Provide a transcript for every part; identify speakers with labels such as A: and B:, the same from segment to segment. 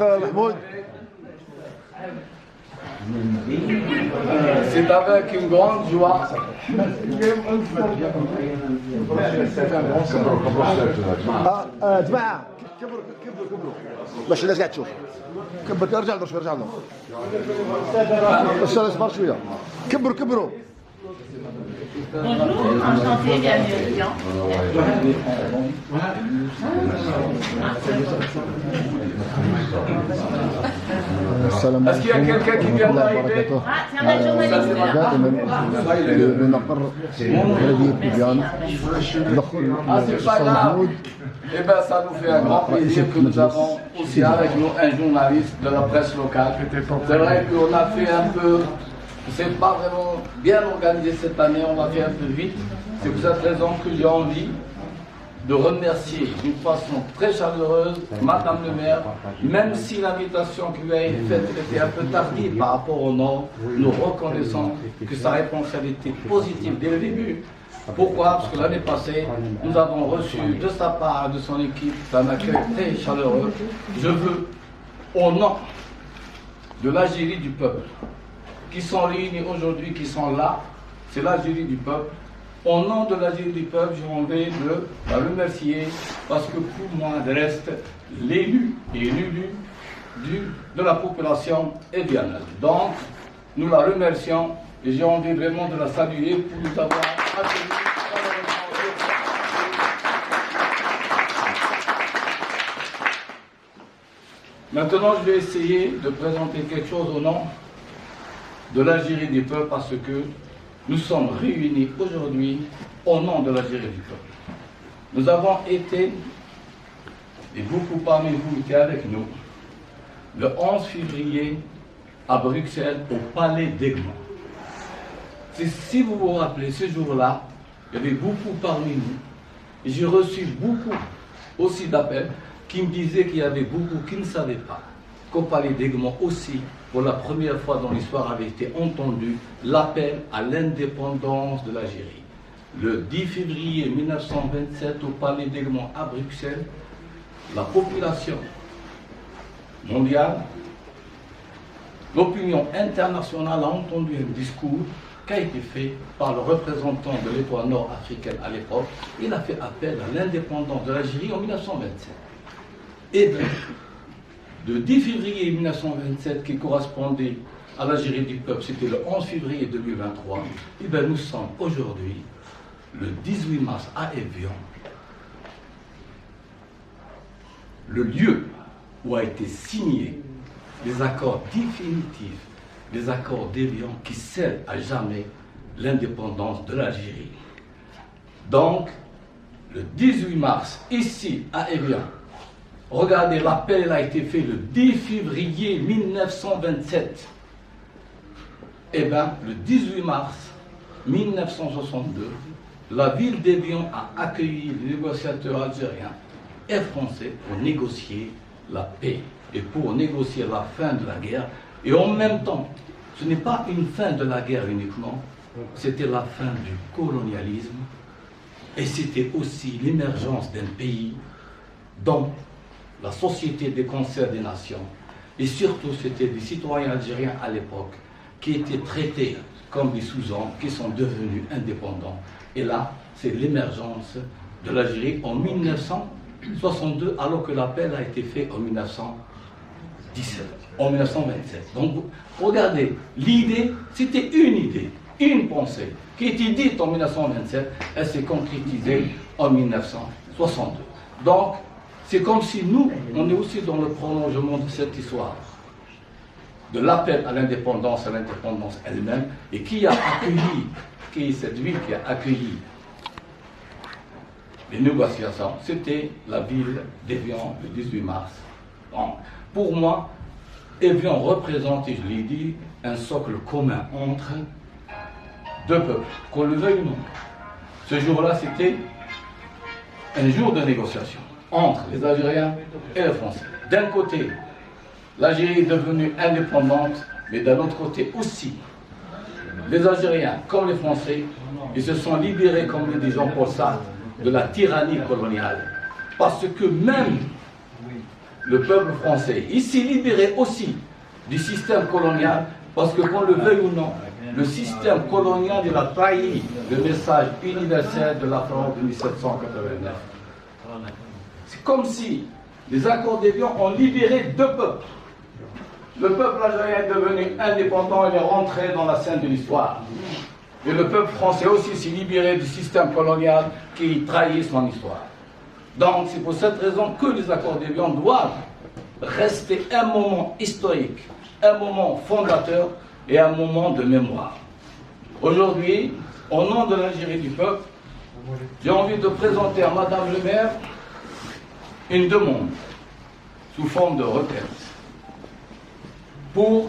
A: محمود.
B: C'est avec une grande joie.
A: جماعة كبروا باش الناس قاعد تشوف. كبر ارجع له شوي ارجع له. استاذ اصبر شوية. كبروا.
C: Bonjour, enchanté, bienvenue au
B: Est-ce qu'il y a quelqu'un qui vient d'arriver?
C: Ah, tiens, la journaliste est là.
B: Ah, c'est pas grave. Eh bien, ça nous fait un grand plaisir que nous avons aussi avec nous un journaliste de la presse locale. C'est vrai qu'on a fait un peu, c'est pas vraiment bien organisé cette année, on l'a fait un peu vite. C'est pour cette raison que j'ai envie de remercier d'une façon très chaleureuse Madame le maire, même si l'invitation qui lui a été faite était un peu tardive par rapport au Nord, nous reconnaissons que sa réponse a été positive dès le début. Pourquoi? Parce que l'année passée, nous avons reçu de sa part et de son équipe un accueil très chaleureux. Je veux, au nom de l'Algérie du peuple, qui sont réunis aujourd'hui, qui sont là, c'est l'Algérie du peuple. Au nom de l'Algérie du peuple, j'ai envie de la remercier parce que pour moi, il reste l'élu et l'élu de la population évianaise. Donc, nous la remercions et j'ai envie vraiment de la saluer pour nous avoir accueillis. Maintenant, je vais essayer de présenter quelque chose au nom de l'Algérie du peuple parce que nous sommes réunis aujourd'hui au nom de l'Algérie du peuple. Nous avons été, et beaucoup parmi vous étaient avec nous, le 11 février à Bruxelles au Palais d'Egmont. Si vous vous rappelez, ce jour-là, il y avait beaucoup parmi nous. Et j'ai reçu beaucoup aussi d'appels qui me disaient qu'il y avait beaucoup qui ne savaient pas qu'au Palais d'Egmont aussi, pour la première fois dans l'histoire, avait été entendu l'appel à l'indépendance de l'Algérie. Le 10 février 1927, au Palais d'Egmont à Bruxelles, la population mondiale, l'opinion internationale a entendu un discours qui a été fait par le représentant de l'étoile nord-africaine à l'époque. Il a fait appel à l'indépendance de l'Algérie en 1927. Et bien, le 10 février 1927, qui correspondait à l'Algérie du peuple, c'était le 11 février 2023, et bien nous sommes aujourd'hui, le 18 mars à Évian, le lieu où a été signé les accords définitifs, les accords d'Évian qui scellent à jamais l'indépendance de l'Algérie. Donc, le 18 mars, ici à Évian, regardez, l'appel a été fait le 10 février 1927. Eh bien, le 18 mars 1962, la ville d'Évian a accueilli les négociateurs algériens et français pour négocier la paix et pour négocier la fin de la guerre. Et en même temps, ce n'est pas une fin de la guerre uniquement, c'était la fin du colonialisme et c'était aussi l'émergence d'un pays dont la Société des concerts des nations, et surtout c'était des citoyens algériens à l'époque qui étaient traités comme des sous-hommes qui sont devenus indépendants. Et là, c'est l'émergence de l'Algérie en 1962, alors que l'appel a été fait en 1927. Donc, regardez, l'idée, c'était une idée, une pensée, qui était dite en 1927, elle s'est concrétisée en 1962. Donc, c'est comme si nous, on est aussi dans le prolongement de cette histoire, de l'appel à l'indépendance elle-même, et qui a accueilli, qui est cette ville qui a accueilli les négociations, c'était la ville d'Évian le 18 mars. Donc, pour moi, Évian représente, et je l'ai dit, un socle commun entre deux peuples, qu'on le veuille ou non. Ce jour-là, c'était un jour de négociation entre les Algériens et les Français. D'un côté, l'Algérie est devenue indépendante, mais d'un autre côté aussi, les Algériens comme les Français, ils se sont libérés, comme le dit Jean-Paul Sartre, de la tyrannie coloniale. Parce que même le peuple français. Il s'est libéré aussi du système colonial, parce que qu'on le veuille ou non, le système colonial, il a trahi le message universel de la France de 1789. C'est comme si les accords d'Évian ont libéré deux peuples. Le peuple algérien est devenu indépendant, il est rentré dans la scène de l'histoire. Et le peuple français aussi s'est libéré du système colonial qui trahit son histoire. Donc c'est pour cette raison que les accords d'Évian doivent rester un moment historique, un moment fondateur et un moment de mémoire. Aujourd'hui, au nom de l'Algérie du peuple, j'ai envie de présenter à Madame le maire une demande sous forme de requête pour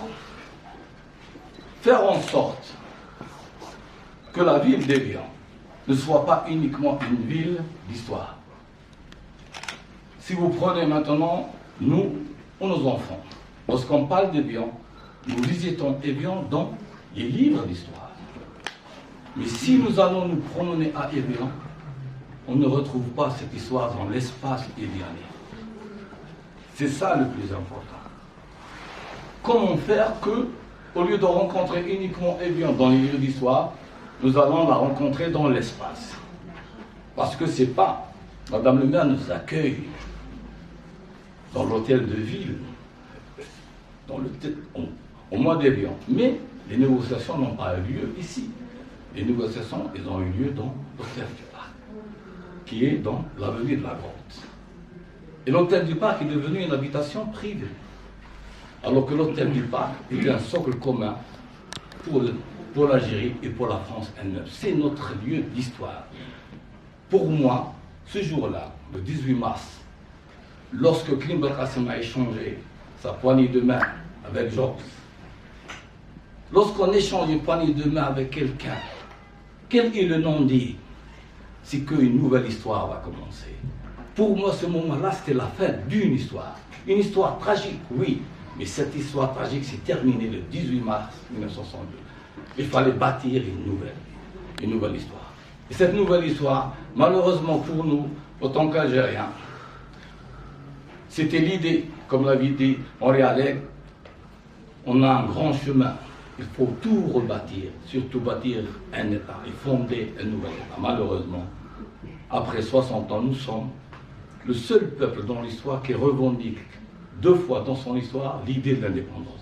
B: faire en sorte que la ville d'Évian ne soit pas uniquement une ville d'histoire. Si vous prenez maintenant, nous ou nos enfants, lorsqu'on parle d'Évian, nous visitons Évian dans les livres d'histoire. Mais si nous allons nous promener à Évian, on ne retrouve pas cette histoire dans l'espace évianais. C'est ça le plus important. Comment faire que, au lieu de rencontrer uniquement Évian dans les livres d'histoire, nous allons la rencontrer dans l'espace. Parce que c'est pas, Madame le maire nous accueille dans l'hôtel de ville, au mois d'Évian. Mais les négociations n'ont pas eu lieu ici. Les négociations, elles ont eu lieu dans l'hôtel du Parc, qui est dans l'avenue de la Grotte. Et l'hôtel du Parc est devenu une habitation privée, alors que l'hôtel du Parc était un socle commun pour l'Algérie et pour la France elle-même. C'est notre lieu d'histoire. Pour moi, ce jour-là, le 18 mars, lorsque Klim Belkacem a échangé sa poignée de main avec Georges, lorsqu'on échange une poignée de main avec quelqu'un, quel est le non-dit? C'est qu'une nouvelle histoire va commencer. Pour moi, ce moment-là, c'était la fin d'une histoire. Une histoire tragique, oui, mais cette histoire tragique s'est terminée le 18 mars 1962. Il fallait bâtir une nouvelle histoire. Et cette nouvelle histoire, malheureusement pour nous, autant qu'Algériens, c'était l'idée, comme l'avait dit Henri Alleg, on a un grand chemin. Il faut tout rebâtir, surtout bâtir un État et fonder un nouvel État. Malheureusement, après 60 ans, nous sommes le seul peuple dans l'histoire qui revendique deux fois dans son histoire l'idée de l'indépendance.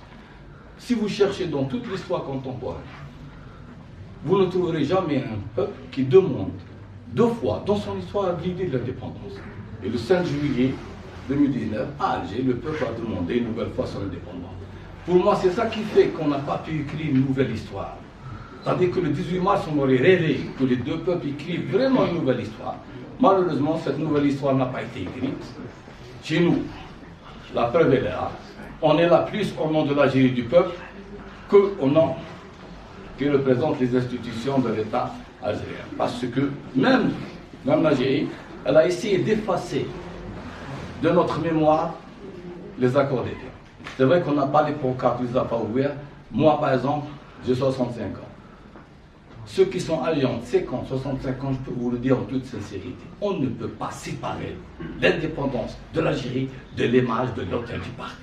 B: Si vous cherchez dans toute l'histoire contemporaine, vous ne trouverez jamais un peuple qui demande deux fois dans son histoire l'idée de l'indépendance. Et le 5 juillet 2019, à Alger, le peuple a demandé une nouvelle fois son indépendance. Pour moi, c'est ça qui fait qu'on n'a pas pu écrire une nouvelle histoire. C'est-à-dire que le 18 mars, on aurait rêvé que les deux peuples écrivent vraiment une nouvelle histoire. Malheureusement, cette nouvelle histoire n'a pas été écrite. Chez nous, la preuve est là. On est là plus au nom de l'Algérie du peuple qu'au nom qui représente les institutions de l'État algérien. Parce que même l'Algérie, elle a essayé d'effacer de notre mémoire les accords d'Évian. C'est vrai qu'on n'a pas les pancartes, on ne les a pas ouverts. Moi, par exemple, j'ai 65 ans. Ceux qui sont âgés entre 50, 65 ans, je peux vous le dire en toute sincérité, on ne peut pas séparer l'indépendance de l'Algérie de l'image de l'hôtel du Parc.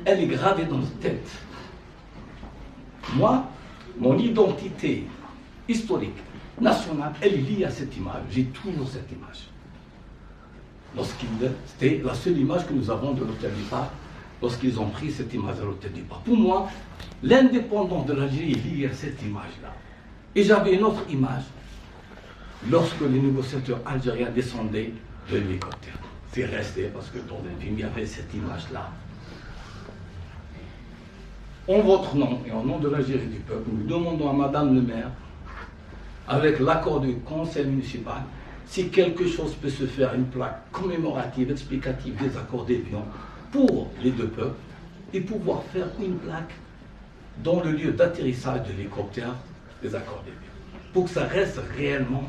B: Elle est gravée dans nos têtes. Moi, mon identité historique, nationale, elle est liée à cette image. J'ai toujours cette image. C'était la seule image que nous avons de l'hôtel du Parc, lorsqu'ils ont pris cette image de l'hôtel du Parc. Pour moi, l'indépendance de l'Algérie est liée à cette image-là. Et j'avais une autre image lorsque les négociateurs algériens descendaient de l'hélicoptère. C'est resté parce que dans le film, il y avait cette image-là. En votre nom et en nom de l'Algérie du peuple, nous demandons à Madame le maire, avec l'accord du conseil municipal, si quelque chose peut se faire, une plaque commémorative, explicative des accords d'Évian pour les deux peuples, et pouvoir faire une plaque dans le lieu d'atterrissage de l'hélicoptère des accords d'Évian, pour que ça reste réellement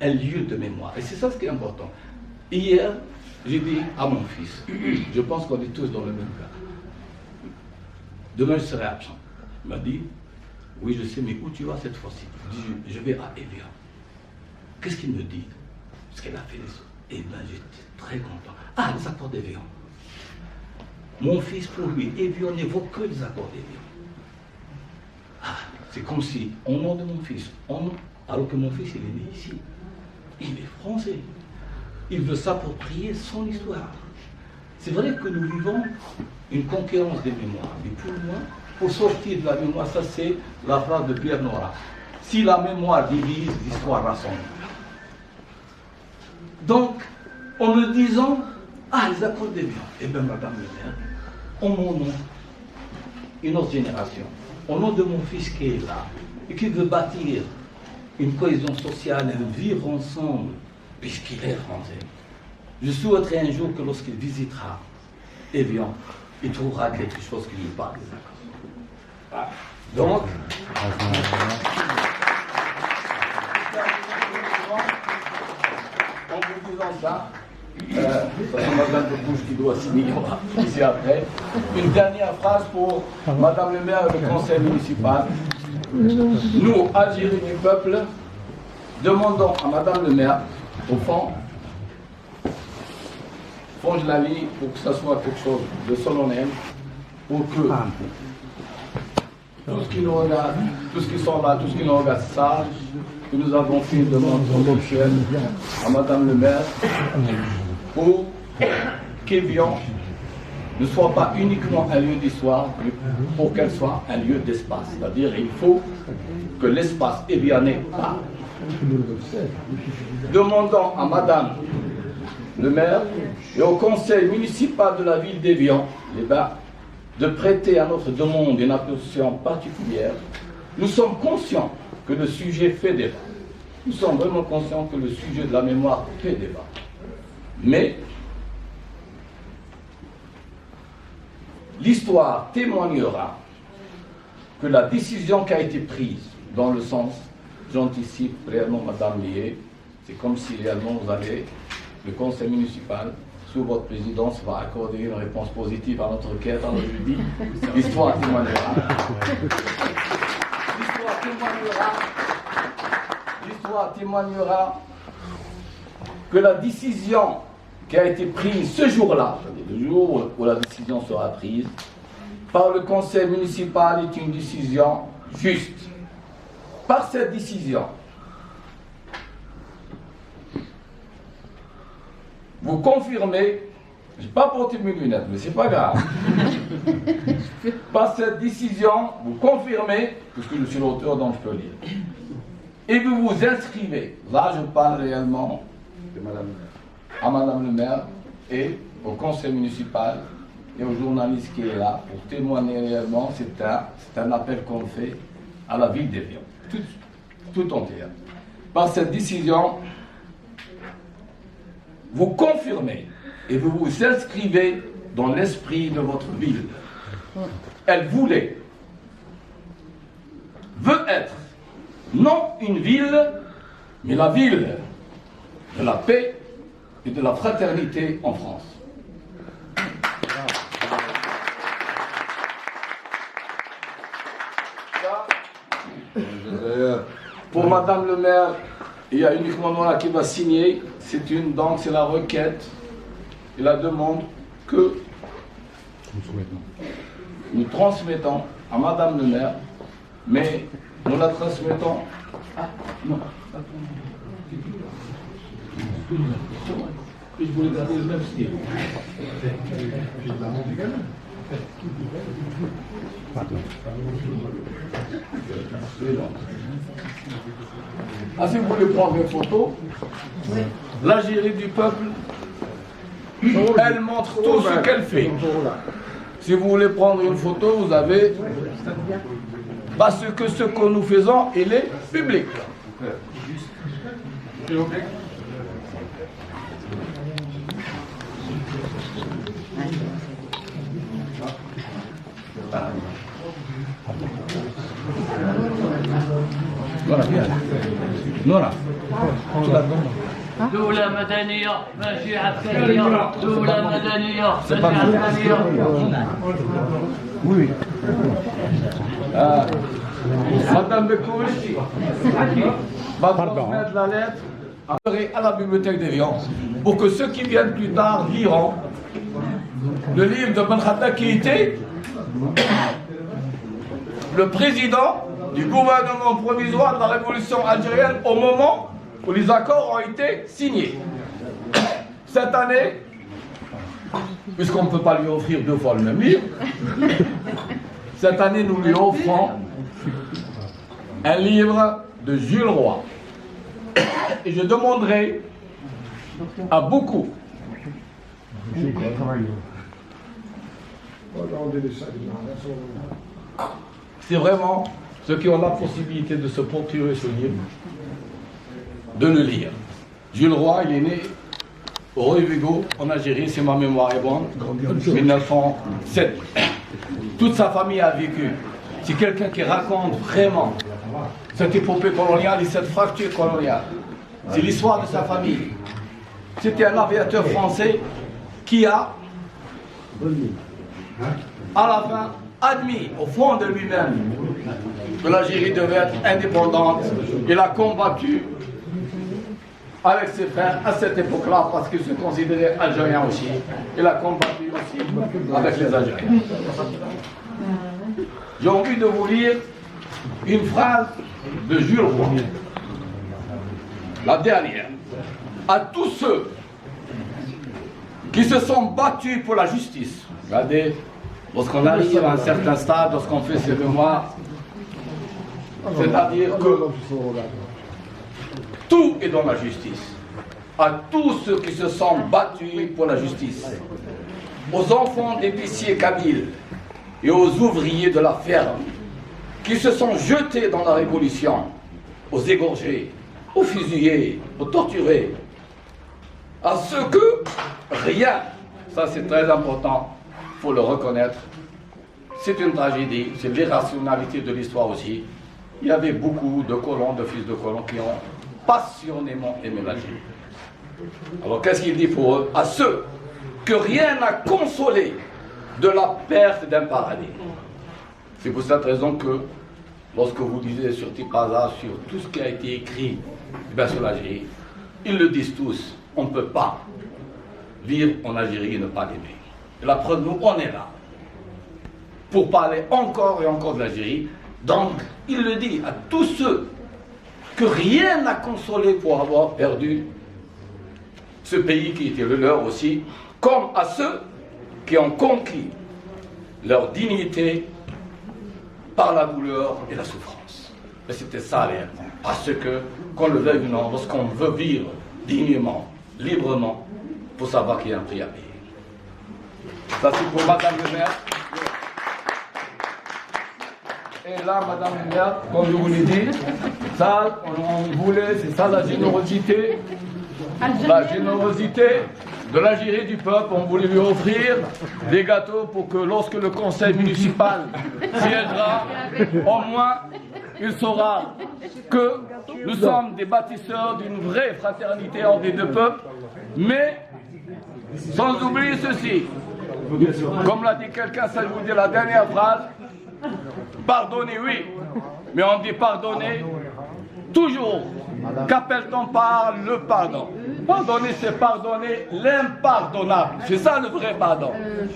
B: un lieu de mémoire. Et c'est ça ce qui est important. Hier, j'ai dit à mon fils, je pense qu'on est tous dans le même cas, demain je serai absent. Il m'a dit, oui je sais, mais où tu vas cette fois-ci? Je dis, je vais à Évian. Qu'est-ce qu'il me dit? Parce qu'elle a fait les autres. Eh bien, j'étais très content. Ah, les accords d'Évian. Mon fils, pour lui, Évian n'évoque que les accords d'Évian. Ah, c'est comme si, au nom de mon fils, alors que mon fils, il est né ici, il est français. Il veut s'approprier son histoire. C'est vrai que nous vivons une concurrence des mémoires. Mais pour moi, pour sortir de la mémoire, ça c'est la phrase de Pierre Nora. Si la mémoire divise, l'histoire rassemble. Donc, en me disant, ah, les accords d'Évian, eh bien, madame le maire, en mon nom, une autre génération, au nom de mon fils qui est là, et qui veut bâtir une cohésion sociale, un vivre ensemble, puisqu'il est français. Je souhaiterais un jour que lorsqu'il visitera Évian, il trouvera quelque chose qui lui parle des accords. Donc, en vous disant ça, Madame de Bouche qui doit signer ici après. Une dernière phrase pour Madame le maire et le conseil municipal. Nous, Algérie du peuple, demandons à Madame le maire, au fond, fonde la vie pour que ça soit quelque chose de solennel, pour que tout ce qui nous regarde, tout ce qui sont là, tout ce qui nous regarde sage, que nous avons fait une demande ponctuelle à Madame le maire, pour qu'Évian ne soit pas uniquement un lieu d'histoire, mais pour qu'elle soit un lieu d'espace. C'est-à-dire il faut que l'espace évianais parle. Demandons à Madame le maire et au conseil municipal de la ville d'Évian de prêter à notre demande une attention particulière. Nous sommes conscients que le sujet fait débat. Nous sommes vraiment conscients que le sujet de la mémoire fait débat. Mais l'histoire témoignera que la décision qui a été prise dans le sens, j'anticipe réellement Madame Lié, c'est comme si réellement vous avez le conseil municipal, sous votre présidence, va accorder une réponse positive à notre requête. Alors je dis, l'histoire témoignera. L'histoire témoignera que la décision qui a été prise ce jour-là, le jour où la décision sera prise, par le conseil municipal est une décision juste. Par cette décision, vous confirmez, je n'ai pas porté mes lunettes, mais c'est pas grave. Par cette décision, vous confirmez, puisque je suis l'auteur donc je peux lire, et vous vous inscrivez, là je parle réellement à Madame le maire et au conseil municipal et au journaliste qui est là pour témoigner réellement, c'est un appel qu'on fait à la ville d'Évian, tout entière. Par cette décision, vous confirmez et vous vous inscrivez dans l'esprit de votre ville. Elle veut être non une ville, mais la ville de la paix et de la fraternité en France. Pour Madame le maire, il y a uniquement moi qui va signer. C'est la requête et la demande que nous transmettons à Madame le maire, mais nous la transmettons. Ah non, je voulais garder le même style. Ah, si vous voulez prendre une photo, l'Algérie du peuple, elle montre tout ce qu'elle fait. Si vous voulez prendre une photo, vous avez... Parce que ce que nous faisons, il est public. Nora, viens. Nora, tu la donnes.
D: دولة مدنية ماشي عسكرية دولة مدنية ماشي عسكرية
A: Oui.
B: Madame Bekouch va transmettre la lettre à la bibliothèque d'Évian pour que ceux qui viennent plus tard liront le livre de Ben Khatta qui était le président du gouvernement provisoire de la révolution algérienne au moment où les accords ont été signés. Cette année, puisqu'on ne peut pas lui offrir 2 fois le même livre, cette année nous lui offrons un livre de Jules Roy. Et je demanderai à beaucoup c'est vraiment ceux qui ont la possibilité de se procurer ce livre, de le lire. Jules Roy, il est né au Roy-Vigo, en Algérie, si ma mémoire est bonne, 1907. Toute sa famille a vécu. C'est quelqu'un qui raconte vraiment cette épopée coloniale et cette fracture coloniale. C'est l'histoire de sa famille. C'était un aviateur français qui a, à la fin, admis au fond de lui-même que l'Algérie devait être indépendante. Il a combattu avec ses frères à cette époque-là parce qu'il se considérait algérien aussi. Il a combattu aussi avec les Algériens. J'ai envie de vous lire une phrase de Jules Roy, la dernière. À tous ceux qui se sont battus pour la justice. Regardez, lorsqu'on arrive à un certain stade, lorsqu'on fait ses mémoires, c'est-à-dire que tout est dans la justice. À tous ceux qui se sont battus pour la justice, aux enfants d'épiciers kabyles et aux ouvriers de la ferme qui se sont jetés dans la révolution, aux égorgés, aux fusillés, aux torturés, à ceux que rien, ça c'est très important, il faut le reconnaître, c'est une tragédie, c'est l'irrationalité de l'histoire aussi. Il y avait beaucoup de colons, de fils de colons qui ont passionnément aimé l'Algérie. Alors qu'est-ce qu'il dit pour eux? À ceux que rien n'a consolé de la perte d'un paradis. C'est pour cette raison que lorsque vous lisez sur Tipaza, sur tout ce qui a été écrit sur l'Algérie, ils le disent tous, on ne peut pas vivre en Algérie et ne pas l'aimer. Et la preuve, nous, on est là pour parler encore et encore de l'Algérie. Donc, il le dit à tous ceux que rien n'a consolé pour avoir perdu ce pays qui était le leur aussi, comme à ceux qui ont conquis leur dignité par la douleur et la souffrance. Et c'était ça les raisons. Parce que, qu'on le veuille ou non, lorsqu'on veut vivre dignement, librement, il faut savoir qu'il y a un prix à payer. Ça c'est pour Madame le maire. Et là, Madame le maire, comme je vous l'ai dit, ça, on voulait, c'est ça la générosité. La générosité de l'Algérie du peuple, on voulait lui offrir des gâteaux pour que lorsque le conseil municipal siégera, au moins il saura que nous sommes des bâtisseurs d'une vraie fraternité entre les deux peuples, mais sans oublier ceci, comme l'a dit quelqu'un, ça je vous dis la dernière phrase, pardonner oui, mais on dit pardonner toujours. Qu'appelle-t-on par le pardon? Pardonner, c'est pardonner l'impardonnable. C'est ça le vrai pardon.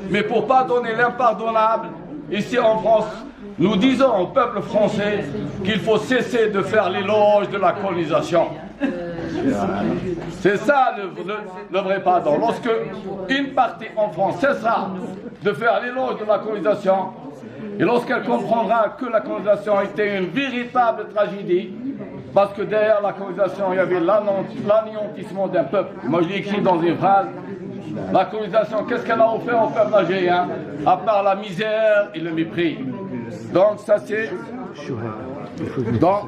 B: Mais pour pardonner l'impardonnable, ici en France, nous disons au peuple français qu'il faut cesser de faire l'éloge de la colonisation. C'est ça le vrai pardon. Lorsque une partie en France cessera de faire l'éloge de la colonisation, et lorsqu'elle comprendra que la colonisation était une véritable tragédie, parce que derrière la colonisation, il y avait l'anéantissement d'un peuple. Moi, je l'ai écrit dans une phrase. La colonisation, qu'est-ce qu'elle a offert au peuple algérien? À part la misère et le mépris. Donc, ça, c'est... Donc,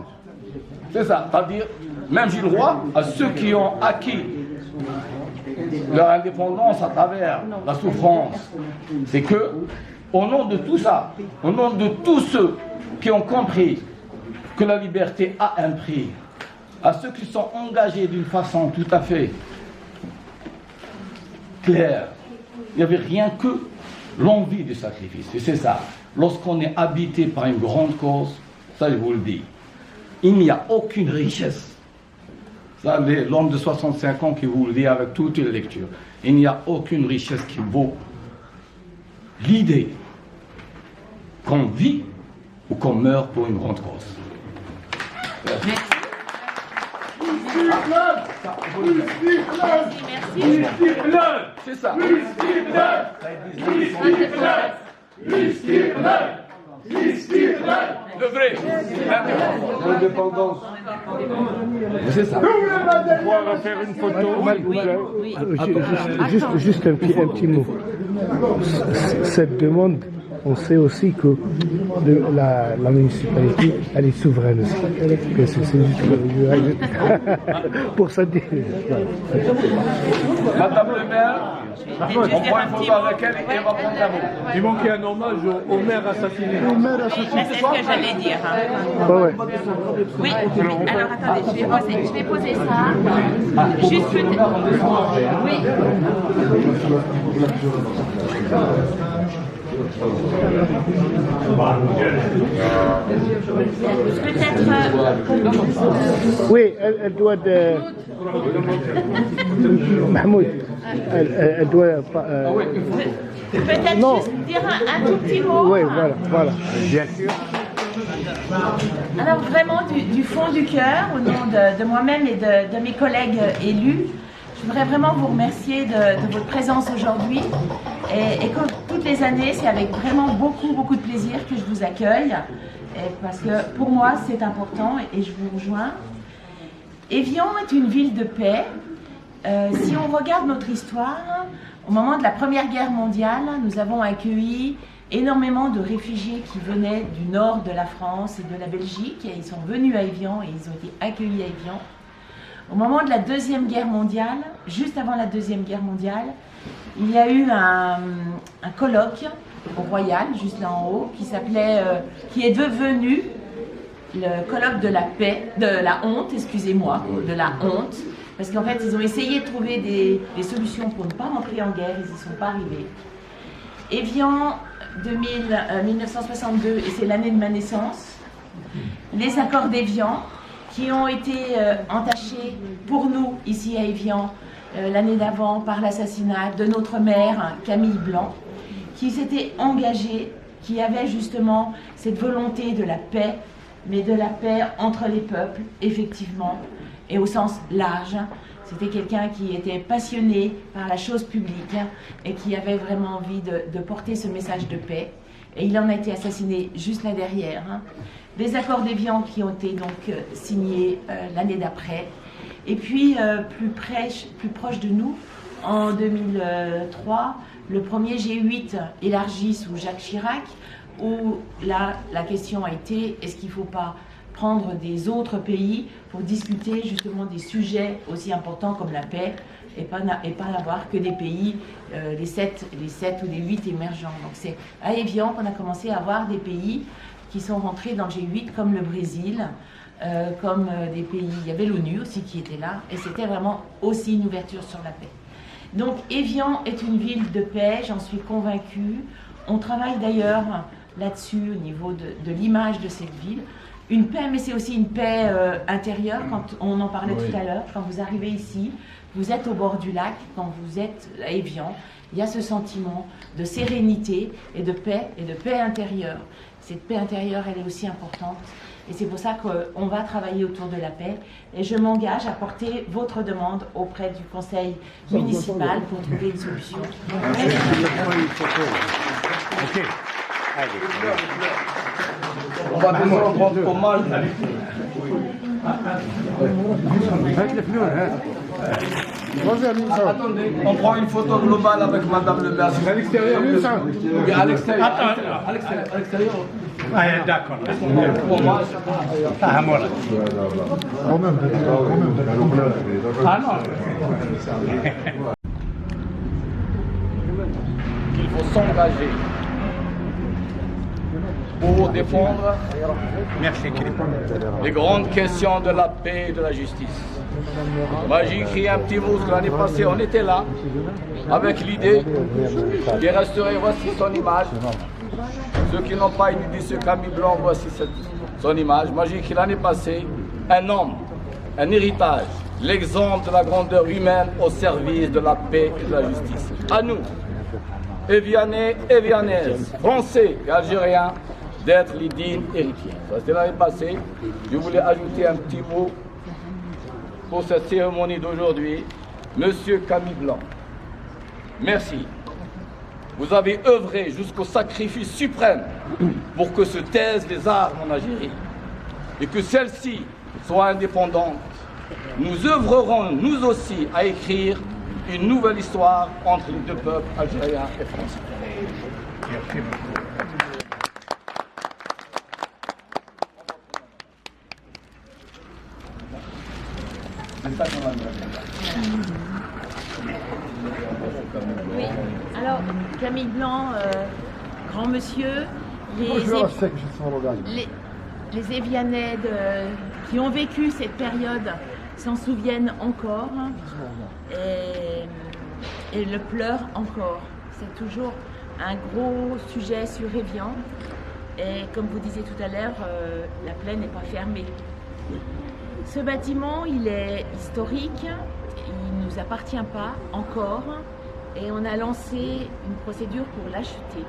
B: c'est ça. C'est-à-dire, même Jules Roy, à ceux qui ont acquis leur indépendance à travers la souffrance, c'est que, au nom de tout ça, au nom de tous ceux qui ont compris que la liberté a un prix, à ceux qui sont engagés d'une façon tout à fait claire, il n'y avait rien que l'envie du sacrifice. Et c'est ça. Lorsqu'on est habité par une grande cause, ça je vous le dis, il n'y a aucune richesse. Ça, l'homme de 65 ans qui vous le dit avec toute une lecture, il n'y a aucune richesse qui vaut l'idée qu'on vit ou qu'on meurt pour une grande cause. C'est ça. Le vrai.
E: L'indépendance.
B: C'est ça.
E: Pouvoir faire une photo.
F: Juste un petit mot. Cette demande, on sait aussi que la municipalité, elle est souveraine aussi. Que c'est juste pour ça.
B: Madame le maire, on prend une photo avec elle et on va prendre un mot.
E: Il manquait un hommage au maire assassiné.
C: C'est ce que j'allais dire.
F: Ouais.
C: Oui, alors attendez, je vais poser ça. Juste une... Oui. Peut-être...
F: Oui, elle doit de... Mahmoud, elle doit...
C: Peut-être
F: Non.
C: juste dire un tout petit mot.
F: Oui, voilà. Bien sûr.
C: Alors vraiment du fond du cœur, au nom de moi-même et de mes collègues élus, je voudrais vraiment vous remercier de votre présence aujourd'hui. Et comme toutes les années, c'est avec vraiment beaucoup de plaisir que je vous accueille. Parce que pour moi, c'est important et je vous rejoins. Évian est une ville de paix. Si on regarde notre histoire, au moment de la Première Guerre mondiale, nous avons accueilli énormément de réfugiés qui venaient du nord de la France et de la Belgique. Et ils sont venus à Évian et ils ont été accueillis à Évian. Au moment de la Deuxième Guerre mondiale, juste avant la Deuxième Guerre mondiale, il y a eu un colloque au Royal, juste là en haut, qui est devenu le colloque de la paix, de la honte, excusez-moi, de la honte, parce qu'en fait, ils ont essayé de trouver des solutions pour ne pas rentrer en guerre, ils n'y sont pas arrivés. Évian, 1962, et c'est l'année de ma naissance, les accords d'Évian, qui ont été entachés pour nous, ici à Évian, l'année d'avant, par l'assassinat de notre maire, Camille Blanc, qui s'était engagé, qui avait justement cette volonté de la paix, mais de la paix entre les peuples, effectivement, et au sens large. C'était quelqu'un qui était passionné par la chose publique et qui avait vraiment envie de porter ce message de paix. Et il en a été assassiné juste là derrière. Des accords d'Évian qui ont été donc signés l'année d'après. Et puis, plus proche de nous, en 2003, le premier G8 élargi sous Jacques Chirac, où là, la question a été, est-ce qu'il ne faut pas prendre des autres pays pour discuter justement des sujets aussi importants comme la paix et pas n'avoir que des pays, les 7 ou les 8 émergents. Donc c'est à Évian qu'on a commencé à avoir des pays qui sont rentrés dans le G8 comme le Brésil, comme des pays, il y avait l'ONU aussi qui était là, et c'était vraiment aussi une ouverture sur la paix. Donc Évian est une ville de paix, j'en suis convaincue. On travaille d'ailleurs là-dessus au niveau de l'image de cette ville. Une paix, mais c'est aussi une paix intérieure, quand on en parlait tout à l'heure, quand vous arrivez ici, vous êtes au bord du lac, quand vous êtes à Évian, il y a ce sentiment de sérénité et de paix intérieure. Cette paix intérieure, elle est aussi importante. Et c'est pour ça qu'on va travailler autour de la paix. Et je m'engage à porter votre demande auprès du conseil municipal pour trouver une solution.
F: Ok.
B: On va descendre rendre hommage. Attendez, on prend une photo globale avec Madame le maire.
E: À l'extérieur,
B: Oui, à l'extérieur. À l'extérieur.
E: Ah, d'accord.
B: Hommage.
E: Ah, voilà. Ah, non.
B: Qu'il faut s'engager pour défendre les grandes questions de la paix et de la justice. Moi, j'ai écrit un petit mot l'année passée, on était là, avec l'idée de restaurer, voici son image. Ceux qui n'ont pas une idée sur Camille Blanc, voici son image. Moi, j'ai écrit l'année passée, un homme, un héritage, l'exemple de la grandeur humaine au service de la paix et de la justice. À nous,
G: Évianais et Vianaises, Français et Algériens, d'être les dignes héritiers. Ça, c'était l'année passée. Je voulais ajouter un petit mot pour cette cérémonie d'aujourd'hui. Monsieur Camille Blanc, merci. Vous avez œuvré jusqu'au sacrifice suprême pour que se taisent les armes en Algérie et que celles-ci soient indépendantes. Nous œuvrerons, nous aussi, à écrire une nouvelle histoire entre les deux peuples, algériens et français.
E: Merci beaucoup.
C: Oui, alors Camille Blanc, grand monsieur, les Évianais qui ont vécu cette période s'en souviennent encore et le pleurent encore. C'est toujours un gros sujet sur Évian et comme vous disiez tout à l'heure, la plaine n'est pas fermée. Ce bâtiment, il est historique, il ne nous appartient pas encore et on a lancé une procédure pour l'acheter.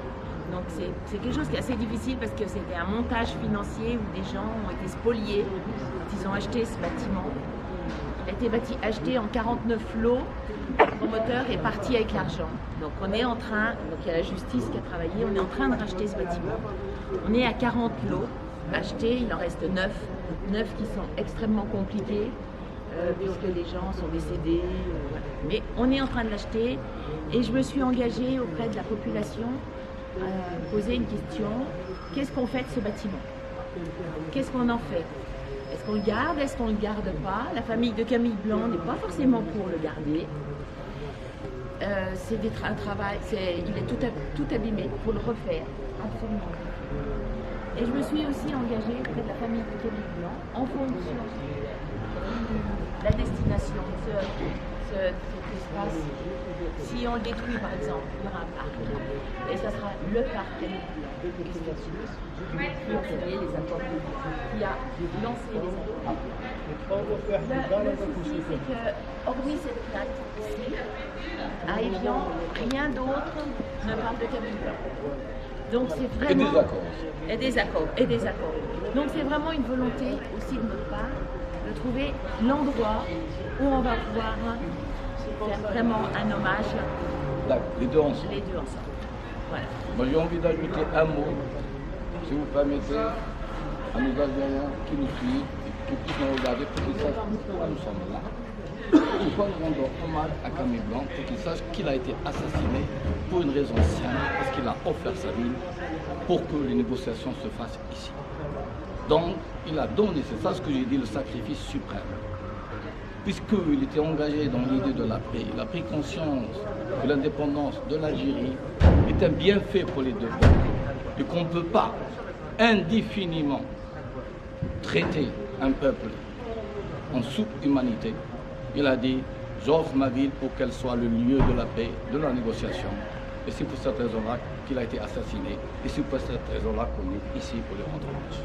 C: Donc c'est quelque chose qui est assez difficile parce que c'était un montage financier où des gens ont été spoliés quand ils ont acheté ce bâtiment. Il a été acheté en 49 lots, le promoteur est parti avec l'argent. Donc on est en train, donc il y a la justice qui a travaillé, on est en train de racheter ce bâtiment. On est à 40 lots achetés, il en reste 9 qui sont extrêmement compliqués puisque les gens sont décédés. Voilà. Mais on est en train de l'acheter et je me suis engagée auprès de la population à poser une question. Qu'est-ce qu'on fait de ce bâtiment? Qu'est-ce qu'on en fait? Est-ce qu'on le garde? Est-ce qu'on ne le garde pas? La famille de Camille Blanc n'est pas forcément pour le garder. C'est un travail, il est tout abîmé, il faut le refaire, absolument. Et je me suis aussi engagée auprès de la famille de Camille Blanc en fonction de la destination de cet espace. Si on le détruit par exemple, il y aura un parc et ça sera le parc Camille Blanc qui a signé les accords qui a lancé les accords. Le souci c'est que hormis cette plaque ici, à Évian, rien d'autre ne parle de Camille Blanc. Donc c'est vraiment... Et des accords. Donc c'est vraiment une volonté aussi de notre part de trouver l'endroit où on va pouvoir faire vraiment un hommage.
G: Les deux ensemble.
C: Voilà.
G: Moi j'ai envie d'ajouter un mot, si vous permettez, à nos Algériens qui nous suivent et qui puissent nous regarder pour qu'ils sachent pourquoi nous sommes là. Pourquoi nous rendons hommage à Camille Blanc pour qu'il sache qu'il a été assassiné pour une raison simple, parce qu'il a offert sa vie pour que les négociations se fassent ici. Donc, il a donné, c'est ça ce que j'ai dit, le sacrifice suprême. Puisqu'il était engagé dans l'idée de la paix, il a pris conscience que l'indépendance de l'Algérie est un bienfait pour les deux peuples et qu'on ne peut pas indéfiniment traiter un peuple en sous-humanité. Il a dit, j'offre ma ville pour qu'elle soit le lieu de la paix, de la négociation. Et c'est pour cette raison-là qu'il a été assassiné. Et c'est pour cette raison-là qu'on est ici pour lui rendre hommage.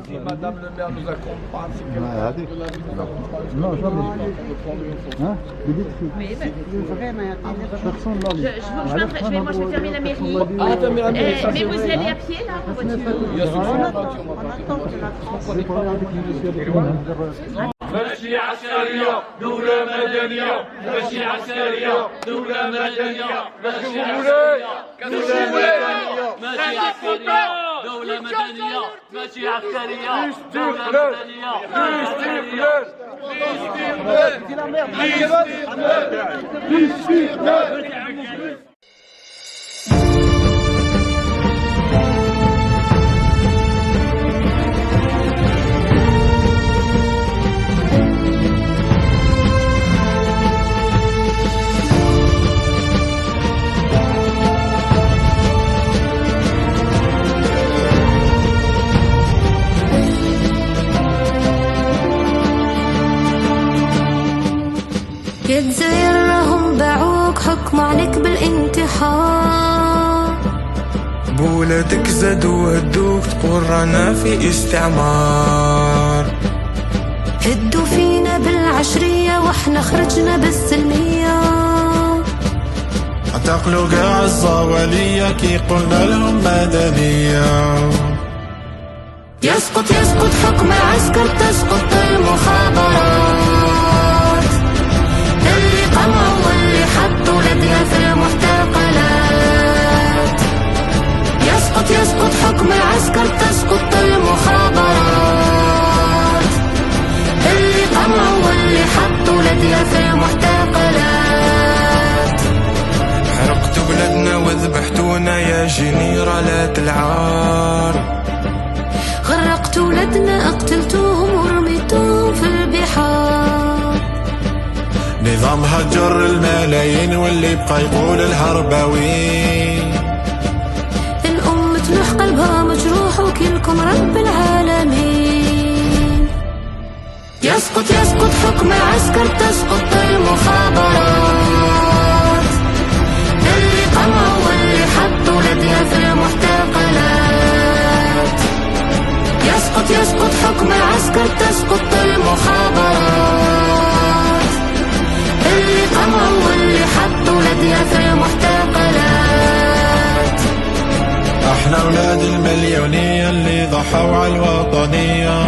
G: Si Madame le maire nous accompagne, c'est qu'elle va de la ville nous accompagne. Non, je vais prendre une photo.
C: Moi, je vais fermer la mairie. Mais vous y allez à pied, là, en voiture?
G: Il y a souvent la voiture, on va
D: ماشي عسكرية دولة مدنية ماشي عسكرية دولة مدنية ماشي عسكرية ماشي عسكرية دولة مدنية ماشي عسكرية دولة مدنية
H: يا تزايرهم باعوك حكموا عليك بالانتحار
I: بولادك زادوا هدوك تقول رانا في استعمار
H: هدوا فينا بالعافية عشرية واحنا خرجنا بالسلمية.
I: اعتقلوا قاع الزوالية كي قلنا لهم مدنية.
H: يسقط حكم العسكر تسقط المخابرات، اللي قمعوا واللي حطوا ولدنا في المحتقلات. يسقط حكم العسكر تسقط المخابرات، اللي قمعوا واللي حطوا ولدنا في المحتقلات.
I: حرقتوا بلادنا وذبحتونا يا جنرالات العار.
H: غرقتوا ولدنا اقتلتوهم ورميتوهم في البحار.
I: نظام هجر الملايين واللي بقى يقول الهرباوين.
H: الأمة نوح قلبها مجروح وكلكم رب العالمين. يسقط حكم العسكر تسقط المخابرات، اللي قمعوا واللي حطوا ولدنا في المحتقلات. يسقط حكم العسكر تسقط المخابرات، اللي قمعوا واللي حطوا ولدنا في المحتقلات.
I: احنا اولاد المليونية اللي ضحوا على الوطنية.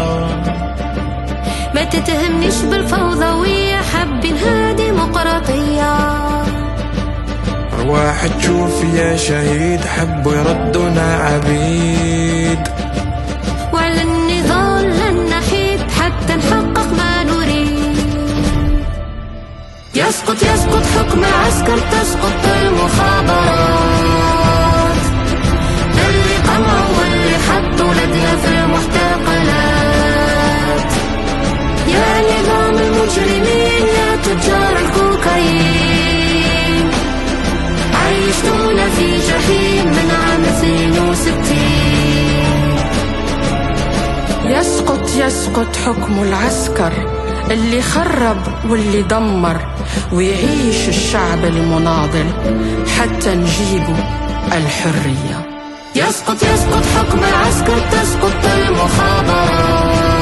H: ما تتهمنيش بالفوضوية، حابينها ديمقراطية.
I: ارواح تشوف يا شهيد حبوا يردونا عبيد.
H: وعلى النضال لن نحيد حتى نحقق ما نريد. يسقط حكم العسكر تسقط المخابرات، اللي قمعوا واللي حطوا ولدنا في المحتقلات. يا نظام المجرمين يا تجار الكوكايين، عيشتونا في جحيم من عام 62.
J: يسقط حكم العسكر اللي خرب واللي دمر، ويعيش الشعب المناضل حتى نجيبوا الحرية.
H: يسقط حكم العسكر تسقط المخابرات،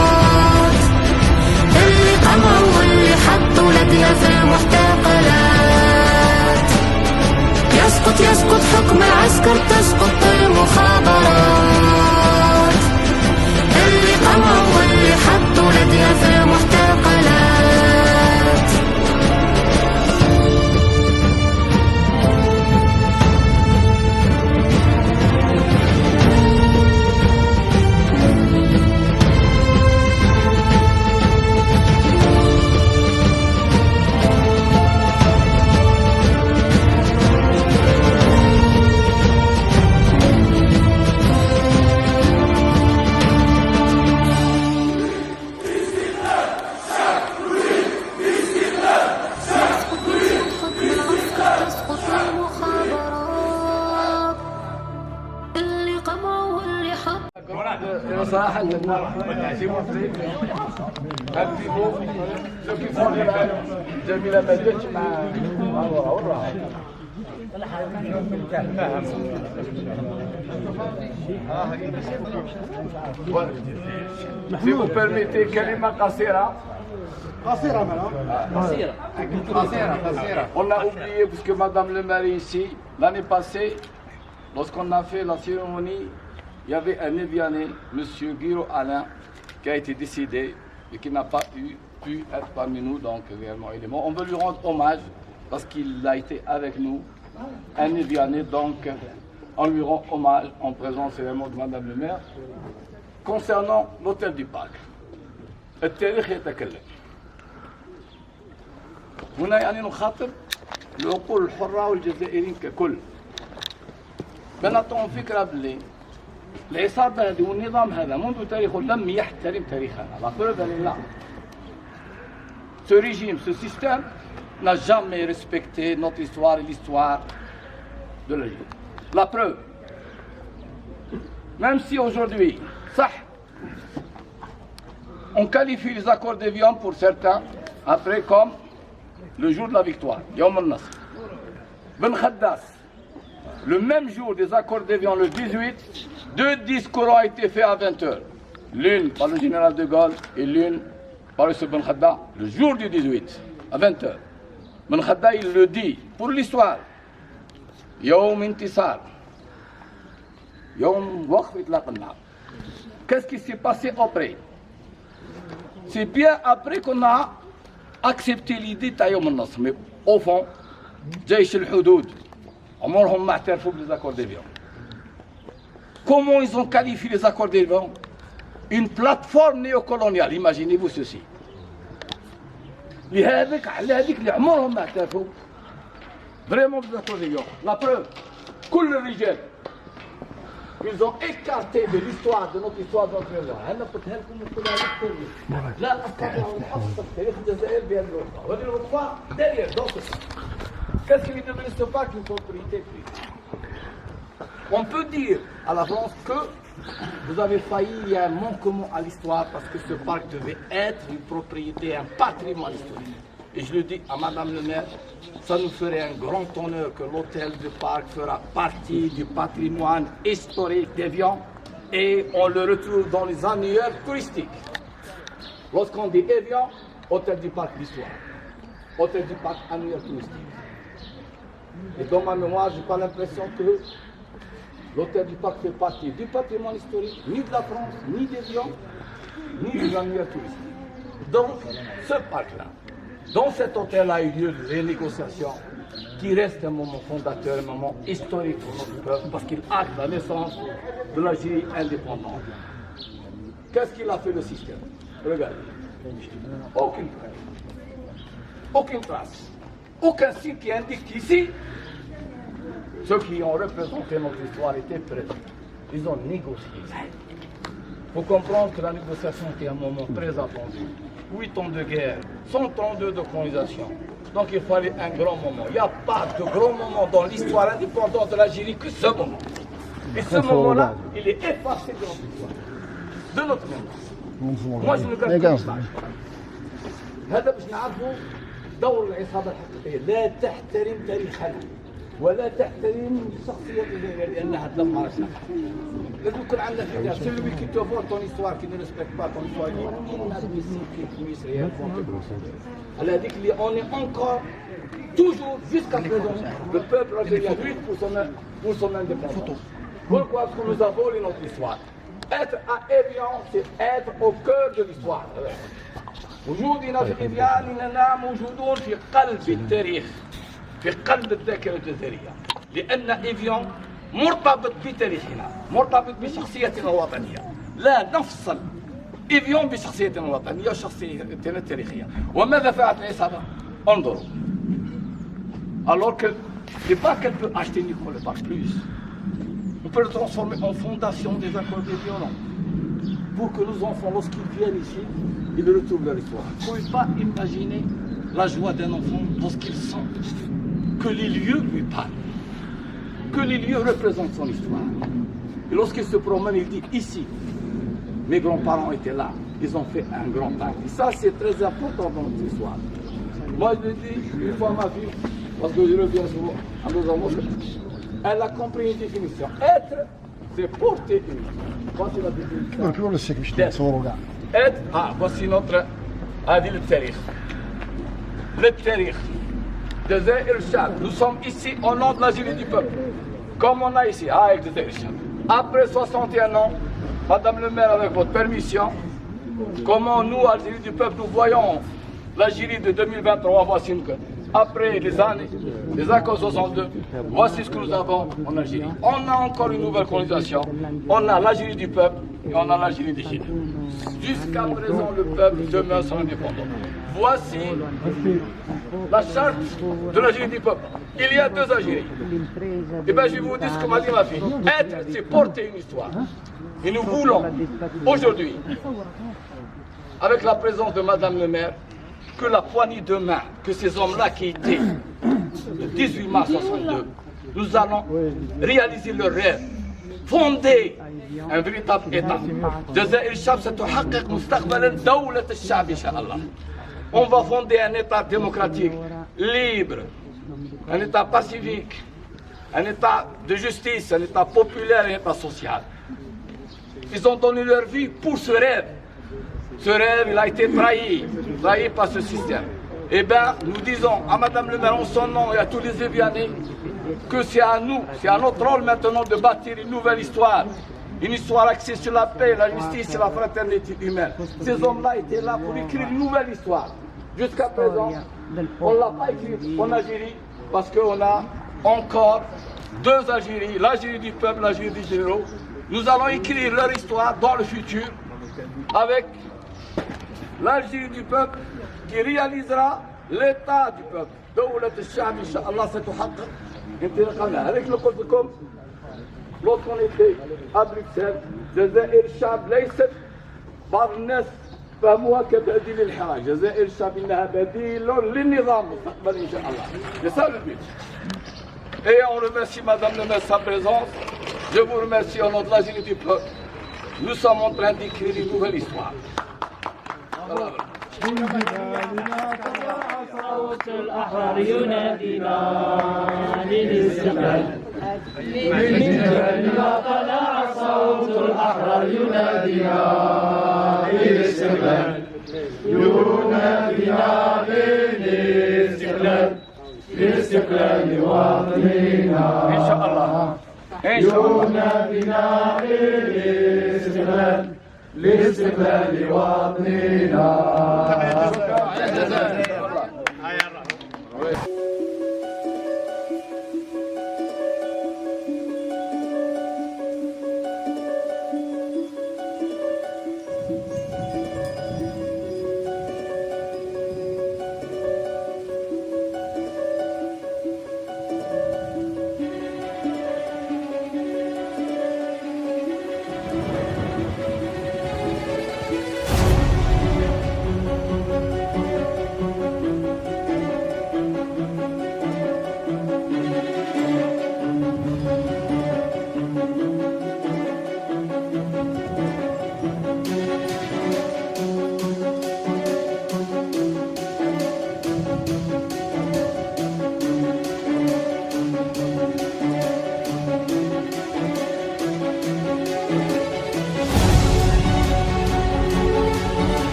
H: اللي قمعوا واللي حطوا ولدنا في المحتقلات. يسقط حكم العسكر تسقط المخابرات، اللي قمعوا واللي حطوا ولدنا في المحتقلات.
G: صراحة جميلة ما جاتش مع وراها. Si vous permettez كلمة قصيرة. On a oublié, puisque Madame le maire est ici, l'année passée, lorsqu'on a fait la cérémonie, il y avait un Évianais, M. Guiro Alain, qui a été décédé et qui n'a pas pu être parmi nous, donc réellement il est mort. On veut lui rendre hommage parce qu'il a été avec nous, un Évianais, donc on lui rend hommage en présence également de Madame le maire. Concernant l'hôtel du parc, التاريخ يتكلم. هنا يعني نخاطب العقول الحرة والجزائريين ككل. بنعطيهم فكرة باللي العصابة هذه والنظام هذا منذ تاريخه لم يحترم تاريخنا. La preuve elle est là. Ce régime, ce système n'a jamais respecté notre histoire et l'histoire de la vie. La preuve, même si aujourd'hui, ça, on qualifie les accords d'Évian pour certains, après comme le jour de la victoire, Yom al-Nasr. Ben Khaddas, le même jour des accords d'Évian, le 18, 2 discours ont été faits à 20h. L'une par le général de Gaulle et l'une par le Ben Khadda le jour du 18 à 20h. Ben Khadda il le dit pour l'histoire. Yawm intisar. Yawm waqf itlaq an-nar. Qu'est-ce qui s'est passé après? C'est bien après qu'on a accepté l'idée de Yawm al-Nasr. Mais au fond, Jaysh al-Houdoud, عمرهم ما اعترفوا les accords d'Évian. Comment ils ont qualifié les accords d'Évian? Une plateforme néocoloniale. Imaginez-vous ceci. لهذاك على هذيك اللي عمرهم ما اعترفوا vraiment les accords d'Évian. La preuve, كل الرجال ils ont écarté de l'histoire, de notre histoire, de notre mémoire. أنا قلتها لكم من خلال التاريخ. لا أستطيع أن أحصل تاريخ الجزائر بهذه الوقفة. وهذه الوقفة derrière dans ce sens. Qu'est-ce qui ne reste pas qu'une propriété privée? On peut dire à la France que vous avez failli, il y a un manquement à l'histoire parce que ce parc devait être une propriété, un patrimoine historique. Et je le dis à Madame le maire, ça nous ferait un grand honneur que l'hôtel du parc fera partie du patrimoine historique d'Évian et on le retrouve dans les annuaires touristiques. Lorsqu'on dit Évian, hôtel du parc d'histoire, hôtel du parc annuaire touristique. Et dans ma mémoire, je n'ai pas l'impression que l'hôtel du parc fait partie du patrimoine historique, ni de la France, ni d'Évian, ni des annuaires touristiques. Donc, ce parc-là, dans cet hôtel a eu lieu des négociations qui reste un moment fondateur, un moment historique pour notre peuple, parce qu'il acte la naissance de l'Algérie indépendante. Qu'est-ce qu'il a fait le système? Regardez. Aucune trace. Aucune trace. Aucun signe qui indique qu'ici, ceux qui ont représenté notre histoire étaient présents. Ils ont négocié. Il faut comprendre que la négociation était un moment très attendu. 8 ans de guerre, 132 de colonisation. Donc il fallait un grand moment. Il n'y a pas de grand moment dans l'histoire indépendante de l'Algérie que ce moment. Et ce moment-là, il est effacé de notre histoire, de notre mémoire. Moi, je ne garde pas. هذا باش نعرفوا دور العصابة الحقيقية لا تحترم تاريخنا ولا تحترم شخصية لأنها تدمر الشعب. لازم يكون عندنا فكرة. Celui qui te vole ton histoire, qui ne respecte pas ton histoire, il est inadmissible qu'il puisse réellement. على هذيك اللي on est encore toujours jusqu'à présent le peuple algérien lutte pour son indépendance. Pourquoi? Parce que nous avons volé notre histoire. Être à Évian, c'est être au cœur de l'histoire. وجودنا في إيفيان إننا موجودون في قلب التاريخ في قلب الذاكرة الجزائرية لأن إيفيان مرتبط بتاريخنا مرتبط بشخصيتنا الوطنية لا نفصل إيفيان بشخصيتنا الوطنية وشخصيتنا التاريخية وماذا فعلت العصابة؟ انظروا alors que c'est pas qu'elle peut acheter Nicolas pas plus on peut le transformer en fondation des accords des violents pour que nos enfants lorsqu'ils viennent ici ils retrouvent leur histoire. Vous ne pouvez pas imaginer la joie d'un enfant lorsqu'il sent que les lieux lui parlent, que les lieux représentent son histoire. Et lorsqu'il se promène, il dit ici, mes grands-parents étaient là, ils ont fait un grand acte. Et ça, c'est très important dans notre histoire. Moi, je le dis une fois ma fille, parce que je reviens souvent à nos amours, elle a compris une définition. Être, c'est porter une. Voici la définition. Être, voici notre هذه للتاريخ. Jazair el-Chad. Nous sommes ici au nom de l'Algérie du peuple. Comme on a ici, avec Jazair el-Chad. Après 61 ans, Madame le maire, avec votre permission, comment nous, Algérie du peuple, nous voyons l'Algérie de 2023, voici une. Après les années, les accords 62, voici ce que nous avons en Algérie. On a encore une nouvelle colonisation. On a l'Algérie du peuple et on a l'Algérie des Chine. Jusqu'à présent, le peuple demeure son indépendant. Voici la charte de l'Algérie du peuple. Il y a deux Algéries. Et bien, je vais vous dire ce que m'a dit ma fille. Être, c'est porter une histoire. Et nous voulons, aujourd'hui, avec la présence de Madame le maire, que la poignée de main, que ces hommes-là qui étaient le 18 mars 62, nous allons réaliser leur rêve, fonder un véritable État. جزائر الشعب ستحقق مستقبلا دولة الشعب إن شاء الله. On va fonder un État démocratique, libre, un État pacifique, un État de justice, un État populaire, un État social. Ils ont donné leur vie pour ce rêve. Ce rêve, il a été trahi par ce système. Eh bien, nous disons à Madame le maire en son nom et à tous les Évianais que c'est à nous, c'est à notre rôle maintenant de bâtir une nouvelle histoire. Une histoire axée sur la paix, la justice et la fraternité humaine. Ces hommes-là étaient là pour écrire une nouvelle histoire. Jusqu'à présent, on ne l'a pas écrite en Algérie parce qu'on a encore deux Algéries, l'Algérie du peuple, l'Algérie des généraux. Nous allons écrire leur histoire dans le futur avec l'Algérie du peuple qui réalisera l'état du peuple. دولة الشعب إن شاء الله ستحقق انطلاقنا. Avec le protocole, lorsqu'on était à Bruxelles, جزائر الشعب ليست بعض الناس فهموها كبديل للحراك. جزائر الشعب إنها بديل للنظام المستقبلي إن شاء الله. C'est ça le but. Et on remercie Madame le maire sa présence. Je vous remercie au nom de l'Algérie du peuple. Nous sommes en train d'écrire une nouvelle histoire.
D: صوت الأحرار ينادينا للاستقلال من جبلنا طلع صوت الأحرار ينادينا للاستقلال ينادينا للاستقلال لاستقلال وطننا
G: إن شاء الله
D: ينادينا للاستقلال لاستقلال وطننا